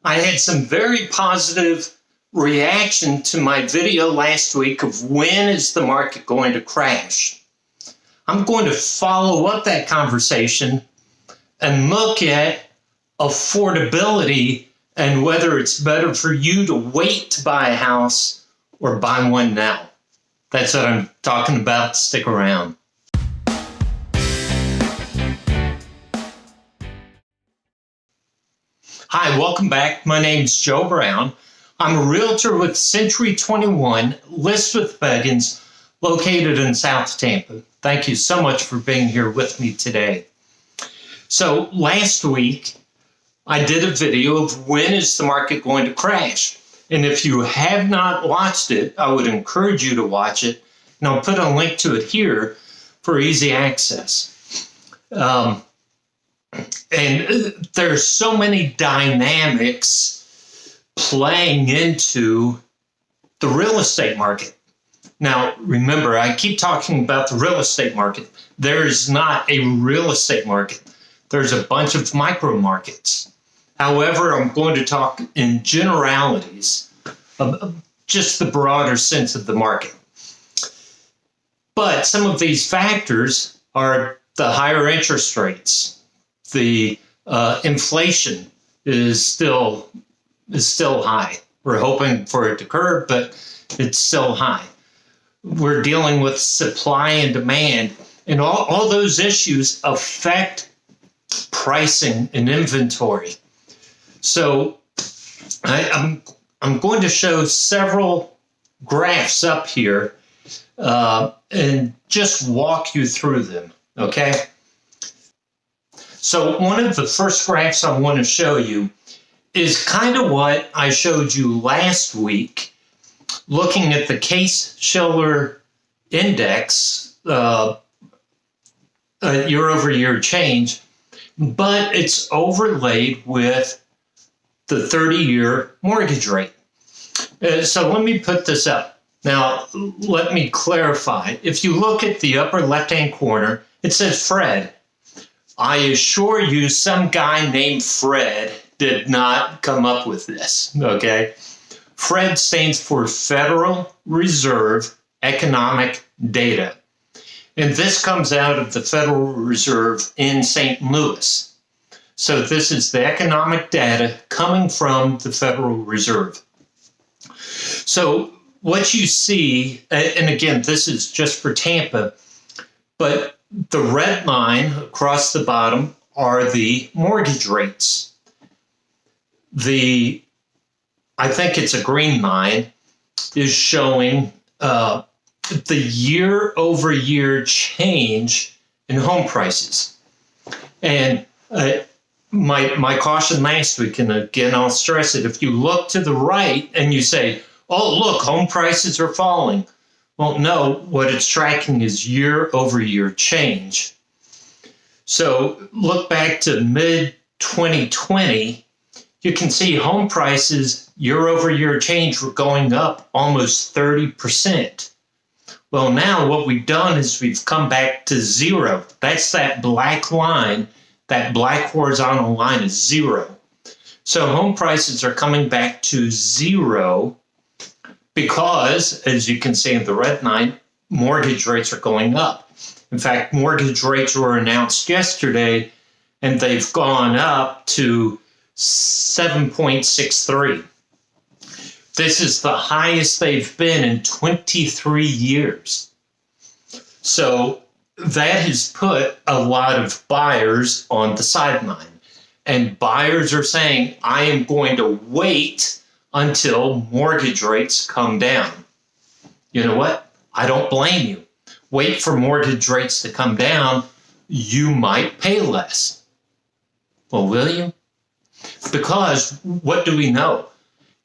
I had some very positive reaction to my video last week of when is the market going to crash. I'm going to follow up that conversation and look at affordability and whether it's better for you to wait to buy a house or buy one now. That's what I'm talking about. Stick around. Hi, welcome back. My name's Joe Brown. I'm a realtor with Century 21, List with Beggins, located in South Tampa. Thank you so much for being here with me today. So last week, I did a video of when is the market going to crash. And if you have not watched it, I would encourage you to watch it. And I'll put a link to it here for easy access. And there's so many dynamics playing into the real estate market. Now, remember, I keep talking about the real estate market. There is not a real estate market. There's a bunch of micro markets. However, I'm going to talk in generalities of just the broader sense of the market. But some of these factors are the higher interest rates. The inflation is still high. We're hoping for it to curb, but it's still high. We're dealing with supply and demand, and all those issues affect pricing and inventory. So I'm going to show several graphs up here and just walk you through them, okay? So one of the first graphs I want to show you is kind of what I showed you last week, looking at the Case-Shiller index, year-over-year change, but it's overlaid with the 30-year mortgage rate. So let me put this up. Now, let me clarify. If you look at the upper left-hand corner, it says Fred. I assure you some guy named Fred did not come up with this, okay? Fred stands for Federal Reserve Economic Data. And this comes out of the Federal Reserve in St. Louis. So this is the economic data coming from the Federal Reserve. So what you see, and again, this is just for Tampa, but the red line across the bottom are the mortgage rates. I think it's a green line, is showing the year-over-year change in home prices. And my caution last week, and again, I'll stress it, if you look to the right and you say, oh, look, home prices are falling. Well, no, what it's tracking is year-over-year change. So look back to mid-2020, you can see home prices, year-over-year change were going up almost 30%. Well, now what we've done is we've come back to zero. That's that black line, that black horizontal line is zero. So home prices are coming back to zero because, as you can see in the red line, mortgage rates are going up. In fact, mortgage rates were announced yesterday, and they've gone up to 7.63. This is the highest they've been in 23 years. So that has put a lot of buyers on the sideline. And buyers are saying, I am going to wait until mortgage rates come down. You know what? I don't blame you. Wait for mortgage rates to come down. You might pay less. Well, will you? Because what do we know?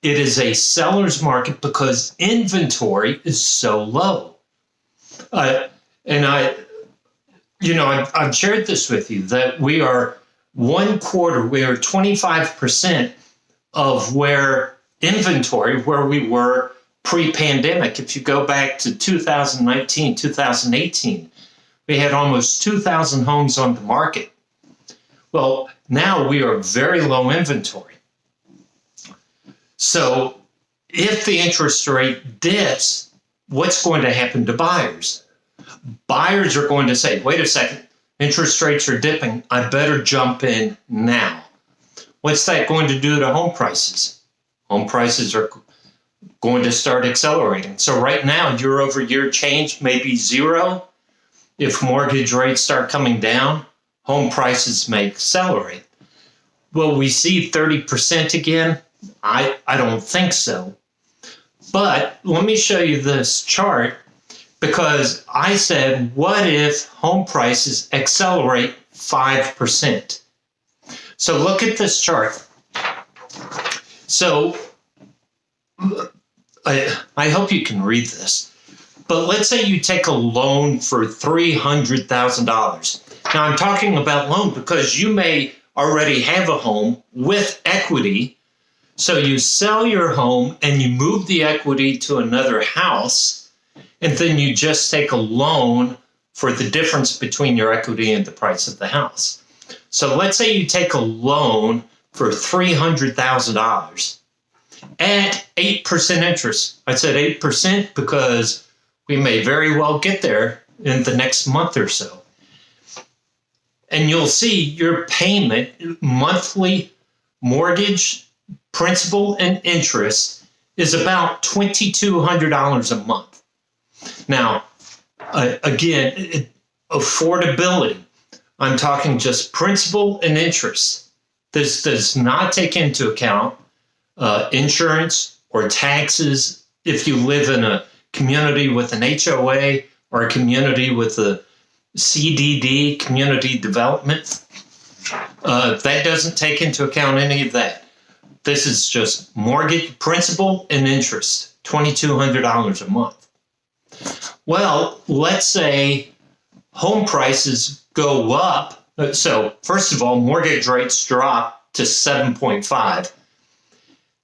It is a seller's market because inventory is so low. And I've shared this with you that we are 25% of where inventory, where we were pre-pandemic. If you go back to 2019, 2018, we had almost 2,000 homes on the market. Well, now we are very low inventory. So if the interest rate dips, what's going to happen to buyers? Buyers are going to say, wait a second, interest rates are dipping. I better jump in now. What's that going to do to home prices? Home prices are going to start accelerating. So right now, year over year change may be zero. If mortgage rates start coming down, home prices may accelerate. Will we see 30% again? I don't think so. But let me show you this chart, because I said, what if home prices accelerate 5%? So look at this chart. So I hope you can read this. But let's say you take a loan for $300,000. Now I'm talking about loan because you may already have a home with equity. So you sell your home and you move the equity to another house, and then you just take a loan for the difference between your equity and the price of the house. So let's say you take a loan for $300,000 at 8% interest. I said 8% because we may very well get there in the next month or so. And you'll see your payment, monthly mortgage, principal, and interest is about $2,200 a month. Now, again, affordability. I'm talking just principal and interest. This does not take into account insurance or taxes. If you live in a community with an HOA or a community with a CDD, community development, that doesn't take into account any of that. This is just mortgage, principal, and interest, $2,200 a month. Well, let's say home prices go up. So first of all, mortgage rates drop to 7.5.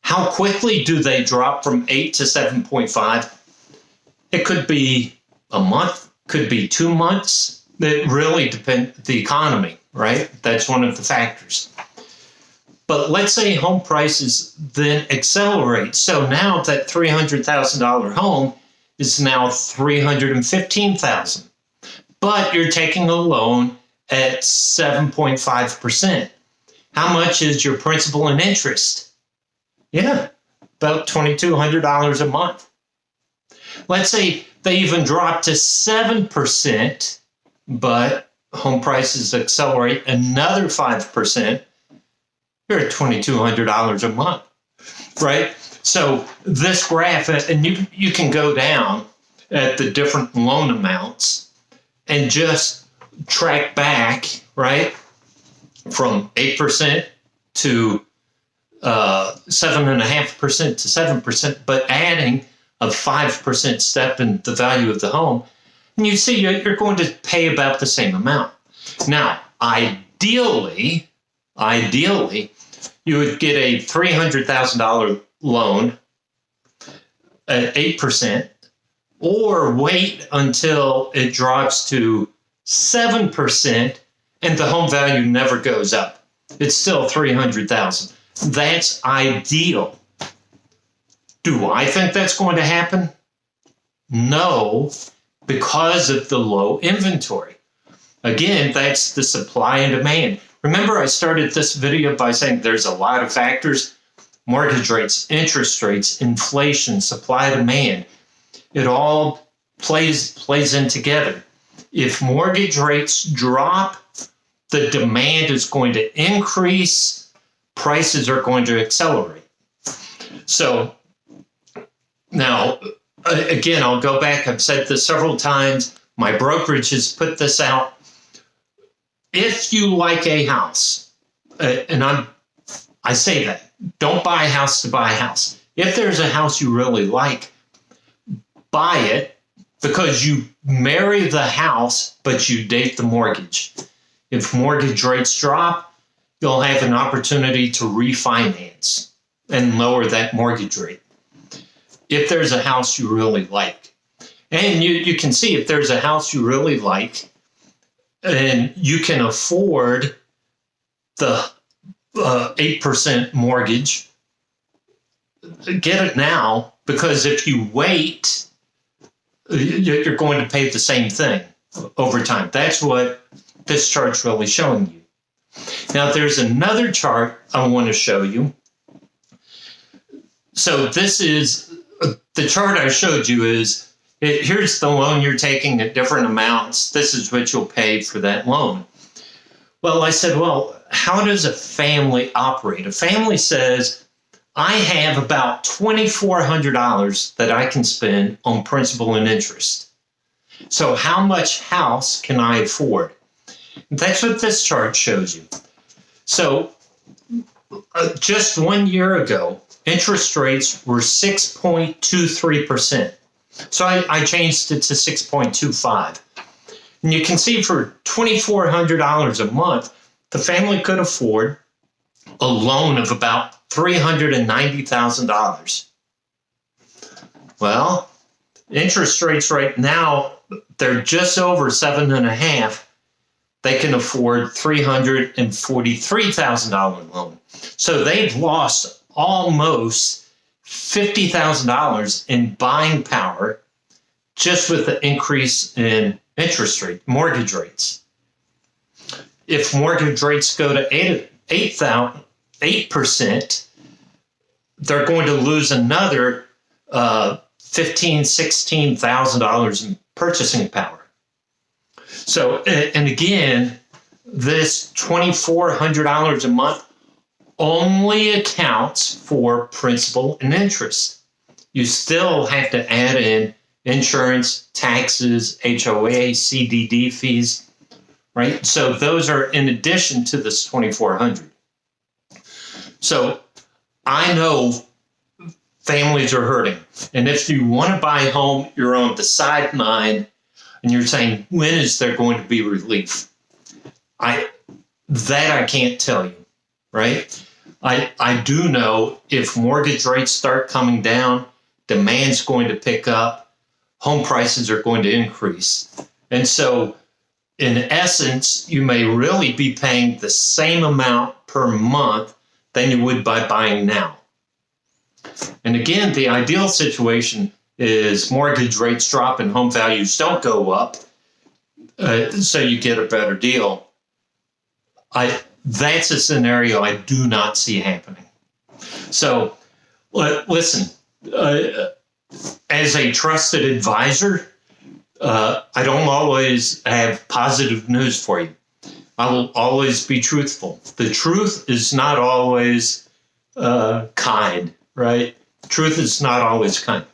How quickly do they drop from 8 to 7.5? It could be a month, could be 2 months. It really depends on the economy, right? That's one of the factors. But let's say home prices then accelerate. So now that $300,000 home is now $315,000. But you're taking a loan at 7.5%. How much is your principal and interest? Yeah, about $2,200 a month. Let's say they even drop to 7%, but home prices accelerate another 5%. You're at $2,200 a month, right? So this graph, and you can go down at the different loan amounts and just track back, right, from 8% to 7.5% to 7%, but adding a 5% step in the value of the home, and you see you're going to pay about the same amount. Now, ideally, you would get a $300,000 loan at 8%, or wait until it drops to 7% and the home value never goes up. It's still $300,000. That's ideal. Do I think that's going to happen? No, because of the low inventory. Again, that's the supply and demand. Remember, I started this video by saying there's a lot of factors: mortgage rates, interest rates, inflation, supply, demand. It all plays in together. If mortgage rates drop, the demand is going to increase, prices are going to accelerate. So now, again, I'll go back. I've said this several times. My brokerage has put this out. If you like a house, and I say that, don't buy a house to buy a house. If there's a house you really like, buy it, because you marry the house, but you date the mortgage. If mortgage rates drop, you'll have an opportunity to refinance and lower that mortgage rate. If there's a house you really like. And you can see if there's a house you really like and you can afford the 8% mortgage, get it now, because if you wait, you're going to pay the same thing over time. That's what this chart's really showing you. Now, there's another chart I want to show you. So this is the chart I showed you. Here's the loan you're taking at different amounts. This is what you'll pay for that loan. Well, I said, well, how does a family operate? A family says, I have about $2,400 that I can spend on principal and interest. So how much house can I afford? That's what this chart shows you. So just 1 year ago, interest rates were 6.23%. So I changed it to 6.25. And you can see for $2,400 a month, the family could afford a loan of about $390,000. Well, interest rates right now, they're just over 7.5%. They can afford $343,000 loan. So they've lost almost $50,000 in buying power just with the increase in interest rate, mortgage rates. If mortgage rates go to 8%, they're going to lose another $15,000, $16,000 in purchasing power. So, and again, this $2,400 a month only accounts for principal and interest. You still have to add in insurance, taxes, HOA, CDD fees, right? So those are in addition to this $2,400. So I know families are hurting. And if you want to buy a home, you're on the sideline and you're saying, when is there going to be relief? I can't tell you, right? I do know if mortgage rates start coming down, demand's going to pick up, home prices are going to increase. And so in essence, you may really be paying the same amount per month than you would by buying now. And again, the ideal situation is mortgage rates drop and home values don't go up, so you get a better deal. That's a scenario I do not see happening. So listen, as a trusted advisor, I don't always have positive news for you. I will always be truthful. The truth is not always kind, right? Truth is not always kind.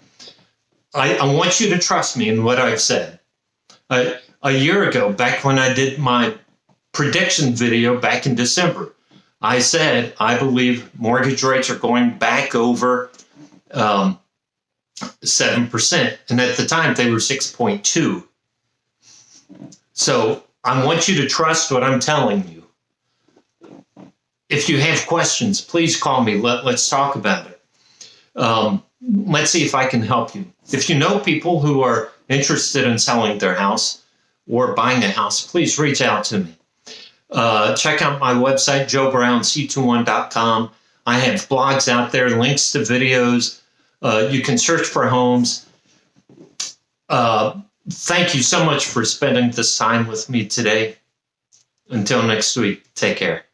I want you to trust me in what I've said. A year ago, back when I did my prediction video back in December, I said I believe mortgage rates are going back over 7%. And at the time, they were 6.2. So I want you to trust what I'm telling you. If you have questions, please call me. Let's talk about it. Let's see if I can help you. If you know people who are interested in selling their house or buying a house, please reach out to me. Check out my website, joebrownc21.com. I have blogs out there, links to videos. You can search for homes. Thank you so much for spending this time with me today. Until next week, take care.